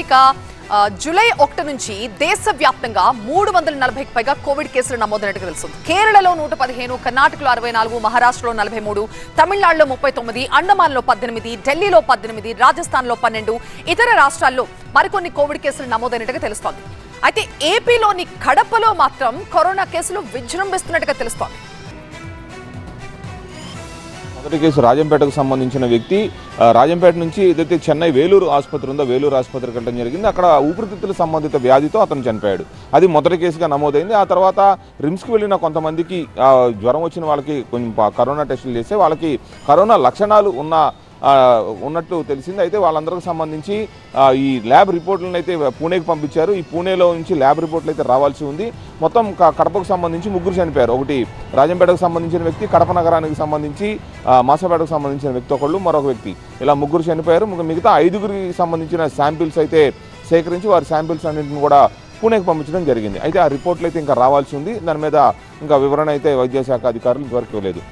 ఇక జూలై 1 నుంచి దేశవ్యాప్తంగా 340కి పైగా కోవిడ్ కేసులు నమోదైనట్టు తెలుస్తుంది. కేరళలో 115, కర్ణాటకలో 64, మహారాష్ట్రలో 43, తమిళనాడులో 39, అండమాన్లో 18, ఢిల్లీలో 18, రాజస్థాన్లో 12, ఇతర రాష్ట్రాల్లో మరికొన్ని కోవిడ్ కేసులు నమోదైనట్టుగా తెలుస్తోంది. అయితే ఏపీలోని కడపలో మాత్రం కరోనా కేసులు విజృంభిస్తున్నట్టుగా తెలుస్తోంది. మొదటి కేసు రాజంపేటకు సంబంధించిన వ్యక్తి రాజంపేట నుంచి ఏదైతే చెన్నై వేలూరు ఆసుపత్రి ఉందో వేలూరు ఆసుపత్రికి వెళ్ళడం జరిగింది. అక్కడ ఊపిరితిత్తుల సంబంధిత వ్యాధితో అతను చనిపోయాడు. అది మొదటి కేసుగా నమోదైంది. ఆ తర్వాత రిమ్స్కి వెళ్ళిన కొంతమందికి జ్వరం వచ్చిన వాళ్ళకి కొంచెం కరోనా టెస్టులు చేస్తే వాళ్ళకి కరోనా లక్షణాలు ఉన్నట్టు తెలిసింది. అయితే వాళ్ళందరికీ సంబంధించి ఈ ల్యాబ్ రిపోర్ట్లను అయితే పూణేకి పంపించారు. ఈ పూణేలో నుంచి ల్యాబ్ రిపోర్ట్లు అయితే రావాల్సి ఉంది. మొత్తం కడపకు సంబంధించి 3 చనిపోయారు. ఒకటి రాజంపేటకు సంబంధించిన వ్యక్తి, కడప నగరానికి సంబంధించి మాసపేటకు సంబంధించిన వ్యక్తి ఒకళ్ళు, మరొక వ్యక్తి, ఇలా 3 చనిపోయారు. మిగతా 5గురికి సంబంధించిన శాంపిల్స్ అయితే సేకరించి వారి శాంపిల్స్ అన్నింటిని కూడా పూణేకి పంపించడం జరిగింది. అయితే ఆ రిపోర్ట్లు అయితే ఇంకా రావాల్సి ఉంది. దాని మీద ఇంకా వివరణ అయితే వైద్యశాఖ అధికారులు ఇంతవరకు ఇవ్వలేదు.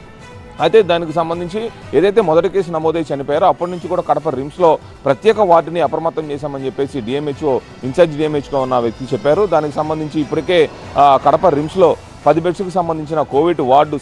అయితే దానికి సంబంధించి ఏదైతే మొదటి కేసు నమోదై చనిపోయారో అప్పటి నుంచి కూడా కడప రిమ్స్లో ప్రత్యేక వార్డుని అప్రమత్తం చేశామని చెప్పేసి డిఎంహెచ్ఓ ఇన్ఛార్జ్ డిఎంహెచ్ఓ ఉన్న వ్యక్తి చెప్పారు. దానికి సంబంధించి ఇప్పటికే కడప రిమ్స్లో 10 బెడ్స్కి సంబంధించిన కోవిడ్ వార్డు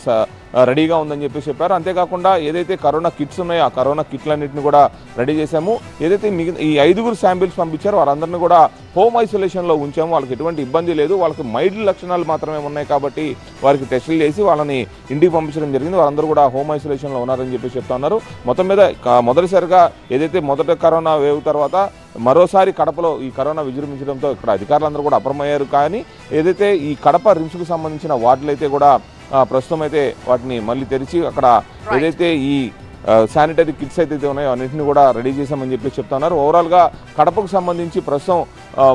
రెడీగా ఉందని చెప్పారు. అంతేకాకుండా ఏదైతే కరోనా కిట్స్ ఉన్నాయో ఆ కరోనా కిట్లన్నింటినీ కూడా రెడీ చేశాము. ఏదైతే ఈ 5 శాంపిల్స్ పంపించారో వారందరినీ కూడా హోమ్ ఐసోలేషన్లో ఉంచాము. వాళ్ళకి ఎటువంటి ఇబ్బంది లేదు. వాళ్ళకి మైల్డ్ లక్షణాలు మాత్రమే ఉన్నాయి కాబట్టి వారికి టెస్టులు చేసి వాళ్ళని ఇంటికి పంపించడం జరిగింది. వారందరూ కూడా హోమ్ ఐసోలేషన్లో ఉన్నారని చెప్తా ఉన్నారు. మొత్తం మీద మొదటిసారిగా ఏదైతే మొదటి కరోనా వేవ్ తర్వాత మరోసారి కడపలో ఈ కరోనా విజృంభించడంతో ఇక్కడ అధికారులందరూ కూడా అప్రమయ్యారు. కానీ ఏదైతే ఈ కడప రిమ్స్కు సంబంధించిన వార్డులు అయితే కూడా ప్రస్తుతం అయితే వాటిని మళ్ళీ తెరిచి అక్కడ ఏదైతే ఈ శానిటరీ కిట్స్ అయితే ఉన్నాయో అన్నింటినీ కూడా రెడీ చేశామని చెప్తున్నారు. ఓవరాల్గా కడపకు సంబంధించి ప్రస్తుతం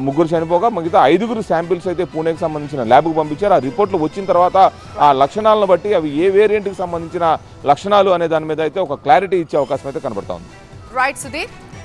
3 చనిపోగా మిగతా 5 శాంపిల్స్ అయితే పూణేకి సంబంధించిన ల్యాబ్కు పంపించారు. ఆ రిపోర్ట్లు వచ్చిన తర్వాత ఆ లక్షణాలను బట్టి అవి ఏ వేరియంట్కి సంబంధించిన లక్షణాలు అనే దాని మీద అయితే ఒక క్లారిటీ ఇచ్చే అవకాశం అయితే కనబడతా ఉంది. రైట్ సుధీర్.